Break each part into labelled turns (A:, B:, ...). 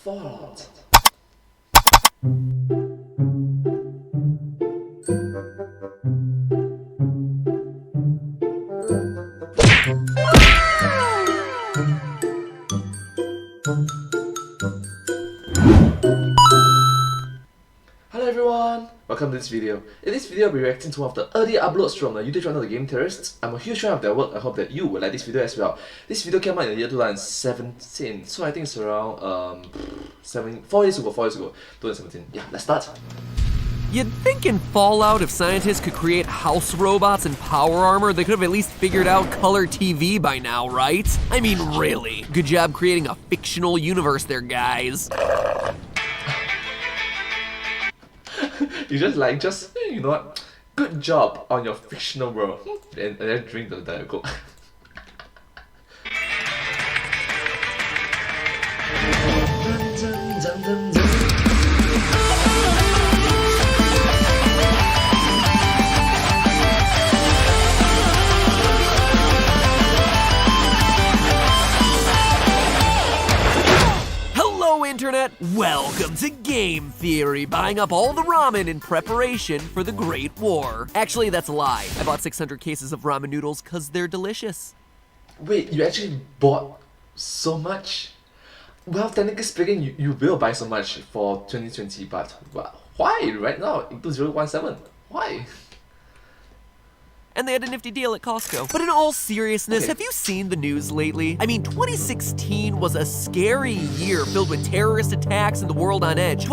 A: Fallout. Hello everyone, welcome to this video. In this video, I'll be reacting to one of the early uploads from the YouTube channel, the Game Theorists. I'm a huge fan of their work. I hope that you will like this video as well. This video came out in the year 2017, so I think it's around 4 years ago, 2017. Yeah, let's start.
B: You'd think in Fallout, if scientists could create house robots and power armor, they could have at least figured out color TV by now, right? I mean, really. Good job creating a fictional universe there, guys.
A: You just you know what? Good job on your fictional world. And then drink the Diet Coke.
B: Internet, welcome to Game Theory, buying up all the ramen in preparation for the Great War. Actually, that's a lie. I bought 600 cases of ramen noodles because they're delicious.
A: Wait, you actually bought so much? Well, technically speaking, you will buy so much for 2020, but why right now in 2017? Why?
B: And they had a nifty deal at Costco. But in all seriousness, Have you seen the news lately? I mean, 2016 was a scary year filled with terrorist attacks and the world on edge.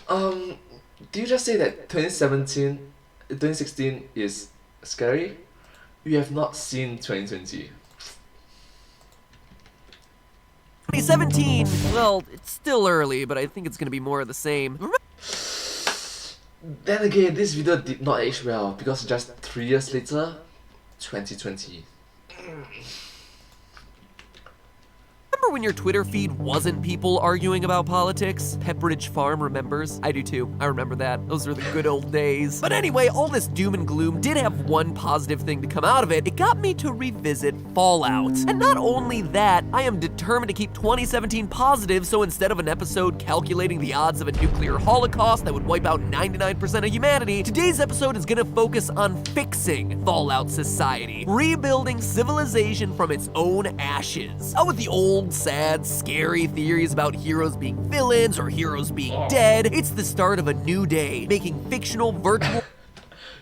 A: Do you just say that 2016 is scary? You have not seen 2020.
B: 2017, well, it's still early, but I think it's gonna be more of the same.
A: Then again, this video did not age well because just 3 years later, 2020.
B: Remember when your Twitter feed wasn't people arguing about politics? Pepperidge Farm remembers. I do too. I remember that. Those were the good old days. But anyway, all this doom and gloom did have one positive thing to come out of it. It got me to revisit Fallout. And not only that, I am determined to keep 2017 positive, so instead of an episode calculating the odds of a nuclear holocaust that would wipe out 99% of humanity, today's episode is gonna focus on fixing Fallout society, rebuilding civilization from its own ashes. Out with the old, sad, scary theories about heroes being villains or heroes being dead. It's the start of a new day, making fictional virtual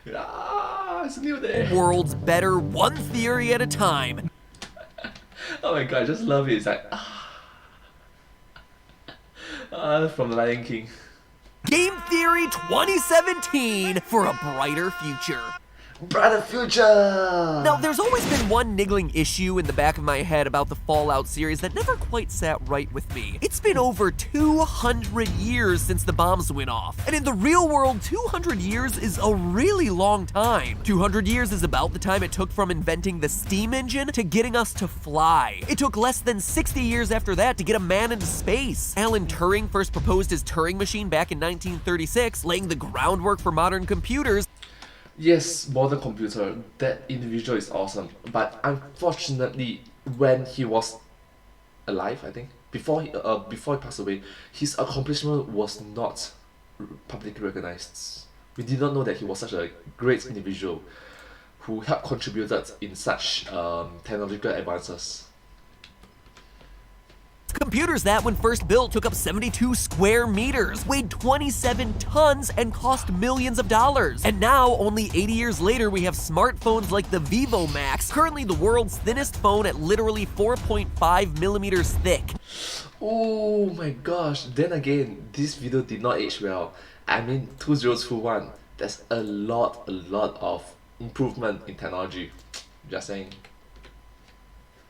A: it's a new day.
B: worlds better, one theory at a time.
A: Oh my god, I just love it. It's like from Lion King.
B: Game Theory 2017 for a brighter future.
A: Brighter future!
B: Now, there's always been one niggling issue in the back of my head about the Fallout series that never quite sat right with me. It's been over 200 years since the bombs went off. And in the real world, 200 years is a really long time. 200 years is about the time it took from inventing the steam engine to getting us to fly. It took less than 60 years after that to get a man into space. Alan Turing first proposed his Turing machine back in 1936, laying the groundwork for modern computers.
A: Yes, modern computer, that individual is awesome. But unfortunately, when he was alive, I think, before he passed away, his accomplishment was not publicly recognized. We did not know that he was such a great individual who helped contributed in such technological advances.
B: Computers that, when first built, took up 72 square meters, weighed 27 tons, and cost millions of dollars. And now, only 80 years later, we have smartphones like the Vivo Max, currently the world's thinnest phone at literally 4.5 millimeters thick.
A: Oh my gosh, then again, this video did not age well. I mean, 2021, there's a lot of improvement in technology. Just saying.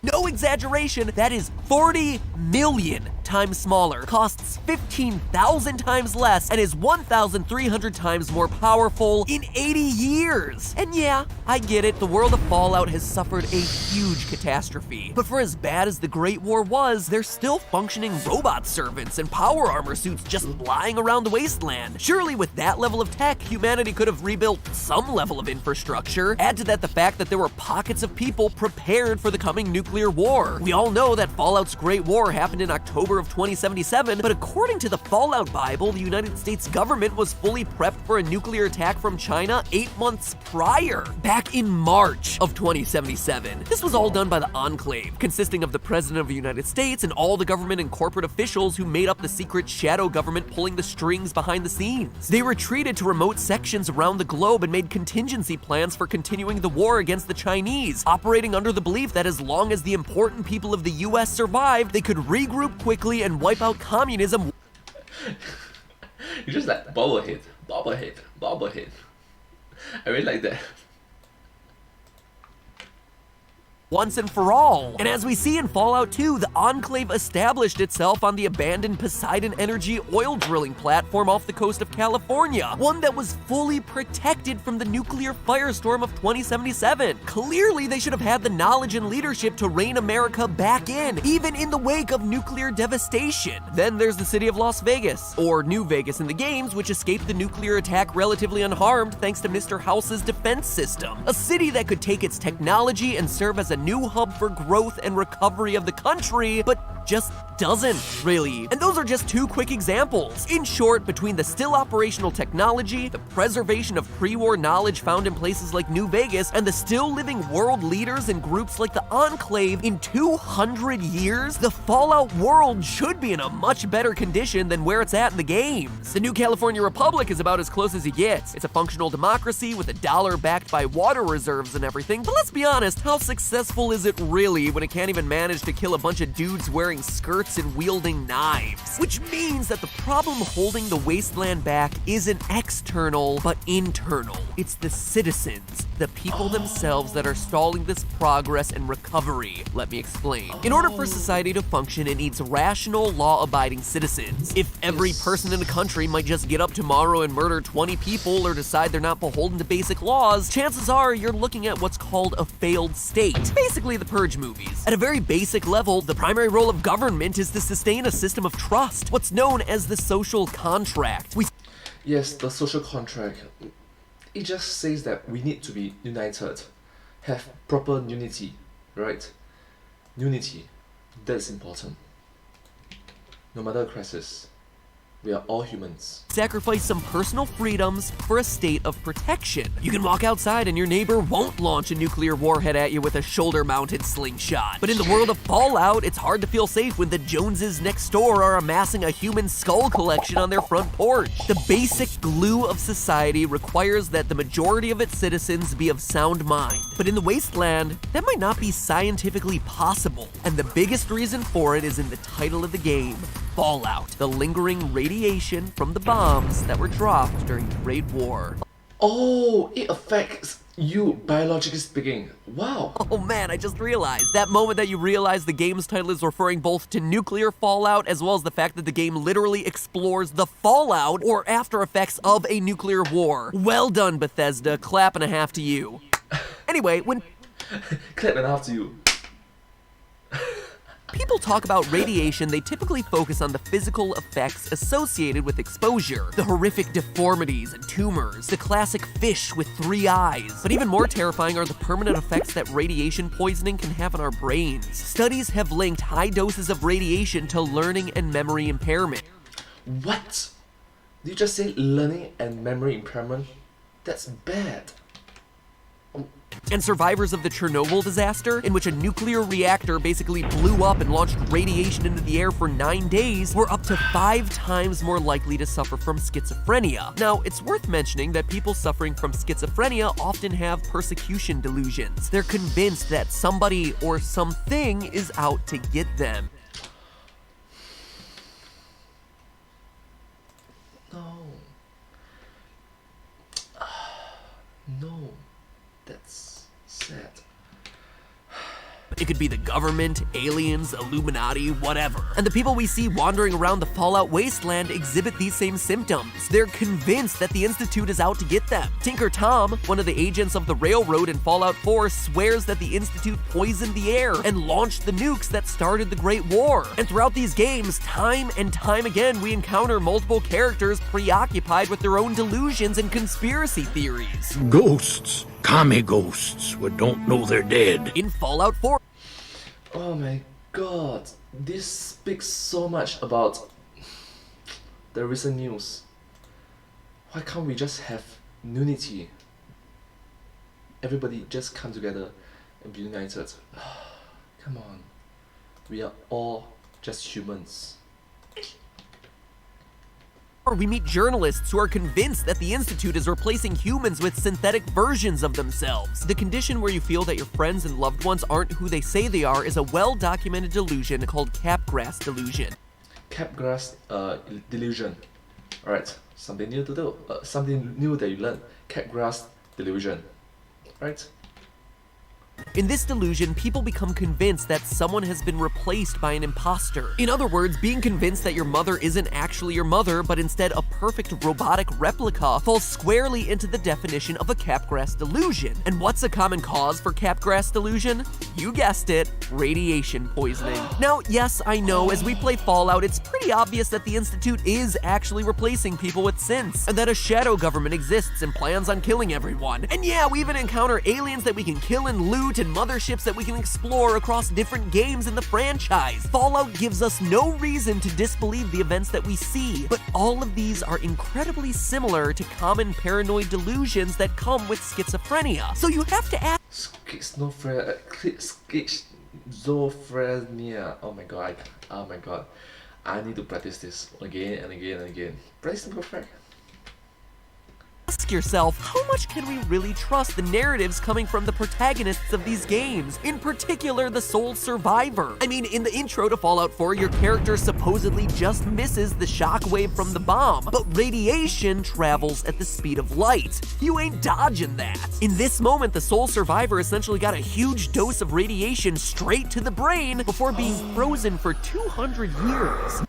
B: No exaggeration, that is 40 million times smaller, costs 15,000 times less, and is 1,300 times more powerful in 80 years. And yeah, I get it, the world of Fallout has suffered a huge catastrophe. But for as bad as the Great War was, there's still functioning robot servants and power armor suits just lying around the wasteland. Surely with that level of tech, humanity could have rebuilt some level of infrastructure. Add to that the fact that there were pockets of people prepared for the coming nuclear war. We all know that Fallout's Great War happened in October October of 2077, but according to the Fallout Bible, the United States government was fully prepped for a nuclear attack from China 8 months prior, back in March of 2077. This was all done by the Enclave, consisting of the President of the United States and all the government and corporate officials who made up the secret shadow government pulling the strings behind the scenes. They retreated to remote sections around the globe and made contingency plans for continuing the war against the Chinese, operating under the belief that as long as the important people of the US survived, they could regroup quickly and wipe out communism.
A: You just like bobblehead, bobblehead, bobblehead. I really like that.
B: Once and for all. And as we see in Fallout 2, the Enclave established itself on the abandoned Poseidon Energy oil drilling platform off the coast of California, one that was fully protected from the nuclear firestorm of 2077. Clearly, they should have had the knowledge and leadership to rein America back in, even in the wake of nuclear devastation. Then there's the city of Las Vegas, or New Vegas in the games, which escaped the nuclear attack relatively unharmed thanks to Mr. House's defense system. A city that could take its technology and serve as a new hub for growth and recovery of the country, but just doesn't, really. And those are just two quick examples. In short, between the still operational technology, the preservation of pre-war knowledge found in places like New Vegas, and the still living world leaders and groups like the Enclave, in 200 years, the Fallout world should be in a much better condition than where it's at in the games. The New California Republic is about as close as it gets. It's a functional democracy with a dollar backed by water reserves and everything, but let's be honest, how successful is it really when it can't even manage to kill a bunch of dudes wearing skirts and wielding knives? Which means that the problem holding the wasteland back isn't external, but internal. It's the citizens, the people themselves that are stalling this progress and recovery. Let me explain. In order for society to function, it needs rational, law-abiding citizens. If every person in a country might just get up tomorrow and murder 20 people or decide they're not beholden to basic laws, chances are you're looking at what's called a failed state. Basically the Purge movies. At a very basic level, the primary role of government is to sustain a system of trust, what's known as the social contract.
A: Yes, the social contract. It just says that we need to be united, have proper unity, right? Unity, that's important. No matter the crisis, we are all humans.
B: Sacrifice some personal freedoms for a state of protection. You can walk outside and your neighbor won't launch a nuclear warhead at you with a shoulder-mounted slingshot. But in the world of Fallout, it's hard to feel safe when the Joneses next door are amassing a human skull collection on their front porch. The basic glue of society requires that the majority of its citizens be of sound mind. But in the wasteland, that might not be scientifically possible. And the biggest reason for it is in the title of the game, Fallout, the lingering radiation from the bombs that were dropped during the Great War.
A: Oh, it affects you, biologically speaking. Wow.
B: Oh man, I just realized. That moment that you realize the game's title is referring both to nuclear fallout as well as the fact that the game literally explores the fallout or after effects of a nuclear war. Well done, Bethesda. Clap and a half to you. Anyway, when
A: Clap and half to you.
B: people talk about radiation, they typically focus on the physical effects associated with exposure. The horrific deformities and tumors, the classic fish with 3 eyes. But even more terrifying are the permanent effects that radiation poisoning can have on our brains. Studies have linked high doses of radiation to learning and memory impairment.
A: What? Did you just say learning and memory impairment? That's bad.
B: And survivors of the Chernobyl disaster, in which a nuclear reactor basically blew up and launched radiation into the air for 9 days, were up to 5 times more likely to suffer from schizophrenia. Now, it's worth mentioning that people suffering from schizophrenia often have persecution delusions. They're convinced that somebody or something is out to get them.
A: No. No. That's sad.
B: It could be the government, aliens, Illuminati, whatever. And the people we see wandering around the Fallout wasteland exhibit these same symptoms. They're convinced that the Institute is out to get them. Tinker Tom, one of the agents of the Railroad in Fallout 4, swears that the Institute poisoned the air and launched the nukes that started the Great War. And throughout these games, time and time again, we encounter multiple characters preoccupied with their own delusions and conspiracy theories.
C: Ghosts. Kami ghosts who don't know they're dead.
B: In Fallout 4,
A: Oh my god. this speaks so much about the recent news. Why can't we just have unity? Everybody just come together and be united. Come on. We are all just humans.
B: Or we meet journalists who are convinced that the Institute is replacing humans with synthetic versions of themselves. The condition where you feel that your friends and loved ones aren't who they say they are is a well-documented delusion called capgras delusion.
A: Capgras delusion. Alright, something new to do. Something new that you learn. Capgras delusion. Right?
B: In this delusion, people become convinced that someone has been replaced by an imposter. In other words, being convinced that your mother isn't actually your mother, but instead a perfect robotic replica falls squarely into the definition of a capgras delusion. And what's a common cause for capgras delusion? You guessed it, radiation poisoning. Now, yes, I know, as we play Fallout, it's pretty obvious that the Institute is actually replacing people with synths, and that a shadow government exists and plans on killing everyone. And yeah, we even encounter aliens that we can kill and loot, and motherships that we can explore across different games in the franchise. Fallout gives us no reason to disbelieve the events that we see, but all of these are incredibly similar to common paranoid delusions that come with schizophrenia. So you have to ask...
A: Schizophrenia. Oh my god. I need to practice this again and again and again. Practice perfect.
B: Ask yourself, how much can we really trust the narratives coming from the protagonists of these games? In particular, the sole survivor. I mean, in the intro to Fallout 4, your character supposedly just misses the shockwave from the bomb, but radiation travels at the speed of light. You ain't dodging that. In this moment, the sole survivor essentially got a huge dose of radiation straight to the brain before being frozen for 200 years.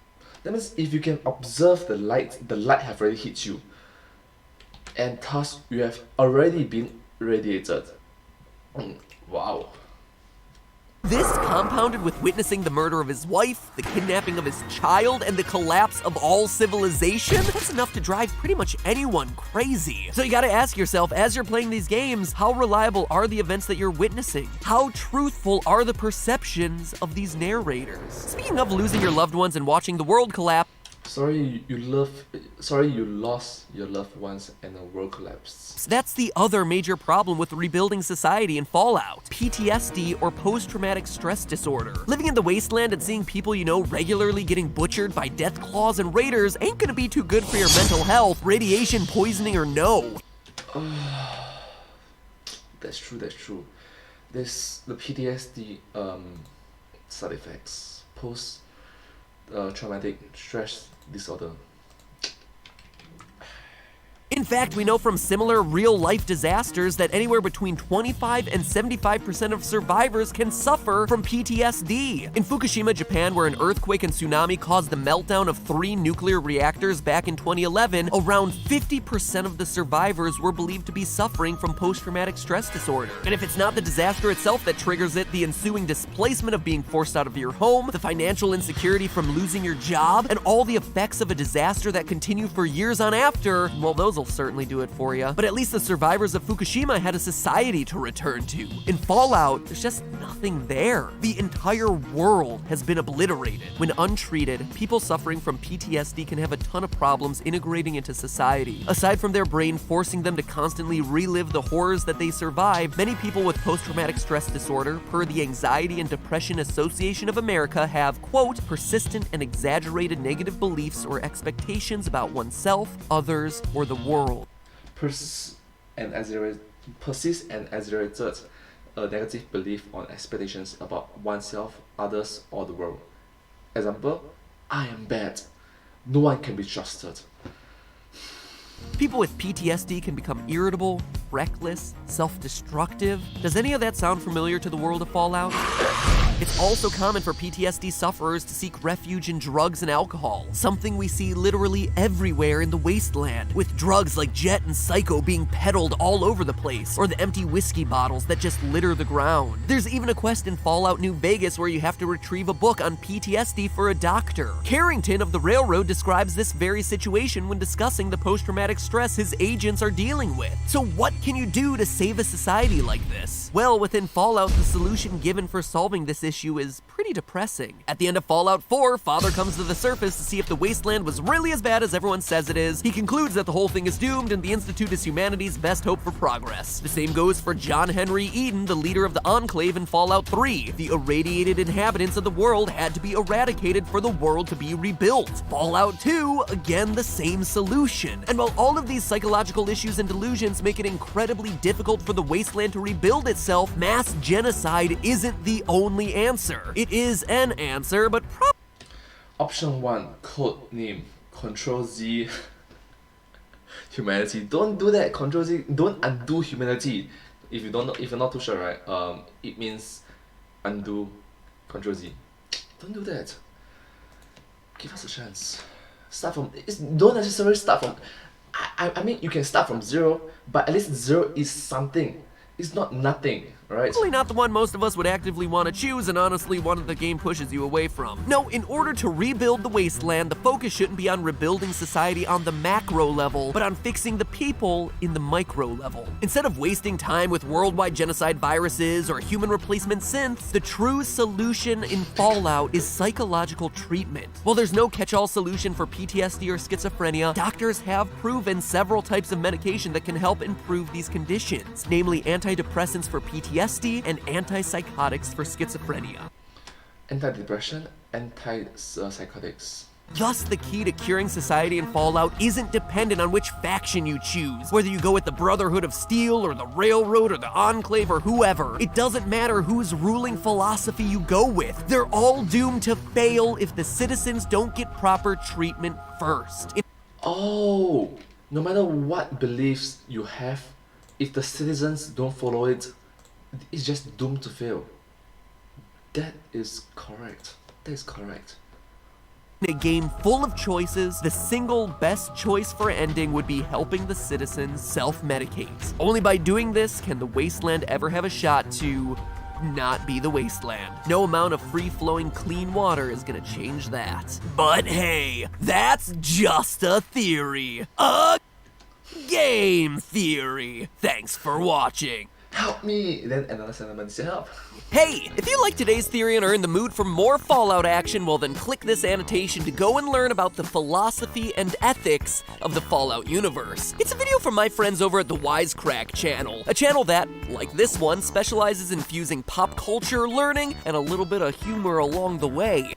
A: That means if you can observe the light have already hit you. And thus you have already been radiated. Wow.
B: This, compounded with witnessing the murder of his wife, the kidnapping of his child, and the collapse of all civilization, that's enough to drive pretty much anyone crazy. So you gotta ask yourself, as you're playing these games, how reliable are the events that you're witnessing? How truthful are the perceptions of these narrators? Speaking of losing your loved ones and watching the world collapse,
A: Sorry you lost your loved ones and the world collapsed.
B: that's the other major problem with rebuilding society in Fallout. PTSD, or post-traumatic stress disorder. Living in the wasteland and seeing people you know regularly getting butchered by death claws and raiders ain't gonna be too good for your mental health, radiation poisoning or no.
A: That's true. There's the PTSD side effects. Traumatic stress disorder.
B: In fact, we know from similar real-life disasters that anywhere between 25 and 75% of survivors can suffer from PTSD. In Fukushima, Japan, where an earthquake and tsunami caused the meltdown of 3 nuclear reactors back in 2011, around 50% of the survivors were believed to be suffering from post-traumatic stress disorder. And if it's not the disaster itself that triggers it, the ensuing displacement of being forced out of your home, the financial insecurity from losing your job, and all the effects of a disaster that continue for years on after, well, those will certainly do it for you. But at least the survivors of Fukushima had a society to return to. In Fallout, there's just nothing there. The entire world has been obliterated. When untreated, people suffering from PTSD can have a ton of problems integrating into society. Aside from their brain forcing them to constantly relive the horrors that they survived, many people with post-traumatic stress disorder, per the Anxiety and Depression Association of America, have, quote, persistent and exaggerated negative beliefs or expectations about oneself, others, or the world.
A: Persist and exaggerated negative belief on expectations about oneself, others, or the world. Example, I am bad. No one can be trusted.
B: People with PTSD can become irritable, reckless, self-destructive. Does any of that sound familiar to the world of Fallout? It's also common for PTSD sufferers to seek refuge in drugs and alcohol, something we see literally everywhere in the wasteland, with drugs like Jet and Psycho being peddled all over the place, or the empty whiskey bottles that just litter the ground. There's even a quest in Fallout New Vegas where you have to retrieve a book on PTSD for a doctor. Carrington of the Railroad describes this very situation when discussing the post-traumatic stress his agents are dealing with. So what can you do to save a society like this? Well, within Fallout, the solution given for solving this issue is pretty depressing. At the end of Fallout 4, Father comes to the surface to see if the wasteland was really as bad as everyone says it is. He concludes that the whole thing is doomed and the Institute is humanity's best hope for progress. The same goes for John Henry Eden, the leader of the Enclave in Fallout 3. The irradiated inhabitants of the world had to be eradicated for the world to be rebuilt. Fallout 2, again the same solution. And while all of these psychological issues and delusions make it incredibly difficult for the wasteland to rebuild itself, mass genocide isn't the only answer. It is an answer, but
A: Option 1, code name, Control Z, humanity. Don't do that, Control Z, don't undo humanity. If you're not too sure, right? It means undo, Control Z. Don't do that. Give us a chance. Don't necessarily start from, I mean, you can start from 0, but at least 0 is something. It's not nothing, right?
B: probably not the one most of us would actively want to choose, and honestly one that the game pushes you away from. No, in order to rebuild the wasteland, the focus shouldn't be on rebuilding society on the macro level, but on fixing the people in the micro level. Instead of wasting time with worldwide genocide viruses or human replacement synths, the true solution in Fallout is psychological treatment. While there's no catch-all solution for PTSD or schizophrenia, doctors have proven several types of medication that can help improve these conditions, namely antidepressants for PTSD and antipsychotics for schizophrenia.
A: Antidepressant, antipsychotics.
B: Thus, the key to curing society in Fallout isn't dependent on which faction you choose, whether you go with the Brotherhood of Steel or the Railroad or the Enclave or whoever. It doesn't matter whose ruling philosophy you go with. They're all doomed to fail if the citizens don't get proper treatment first.
A: Oh, no matter what beliefs you have, if the citizens don't follow it, it's just doomed to fail. That is correct. That is correct.
B: In a game full of choices, the single best choice for ending would be helping the citizens self-medicate. Only by doing this can the wasteland ever have a shot to not be the wasteland. No amount of free-flowing clean water is gonna change that. But hey, that's just a theory. A game theory. Thanks for watching.
A: Help me! Then another sentiment to help.
B: Hey, if you like today's theory and are in the mood for more Fallout action, well then click this annotation to go and learn about the philosophy and ethics of the Fallout universe. It's a video from my friends over at the Wisecrack channel, a channel that, like this one, specializes in fusing pop culture, learning, and a little bit of humor along the way.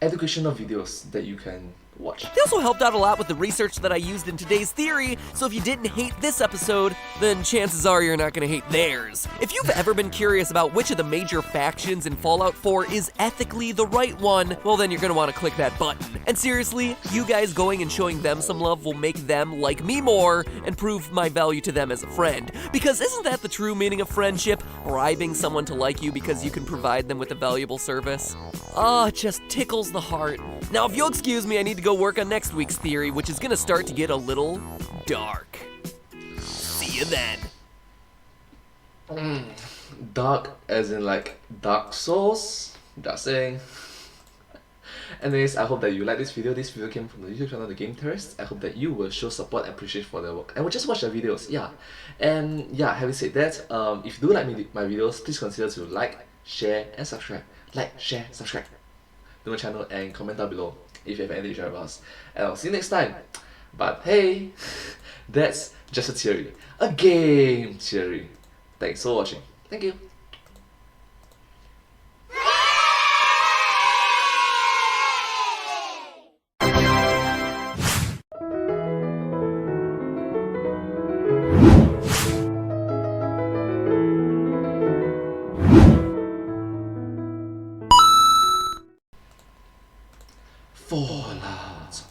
A: Educational videos that you can watch.
B: They also helped out a lot with the research that I used in today's theory, so if you didn't hate this episode, then chances are you're not gonna hate theirs. If you've ever been curious about which of the major factions in Fallout 4 is ethically the right one, well then you're gonna wanna click that button. And seriously, you guys going and showing them some love will make them like me more and prove my value to them as a friend. Because isn't that the true meaning of friendship? Bribing someone to like you because you can provide them with a valuable service? Ah, it just tickles the heart. Now, if you'll excuse me, I need to go work on next week's theory, which is gonna start to get a little dark. See you then.
A: Dark as in like Dark Souls? Just saying. Anyways, I hope that you like this video. This video came from the YouTube channel, The Game Theorists. I hope that you will show support and appreciation for their work. And will just watch their videos, yeah. And yeah, having said that, if you do like my videos, please consider to like, share, and subscribe. Like, share, subscribe to my channel and comment down below if you have anything to share with us. And I'll see you next time. But hey, that's just a theory. A game theory. Thanks for watching. Thank you. Fallout.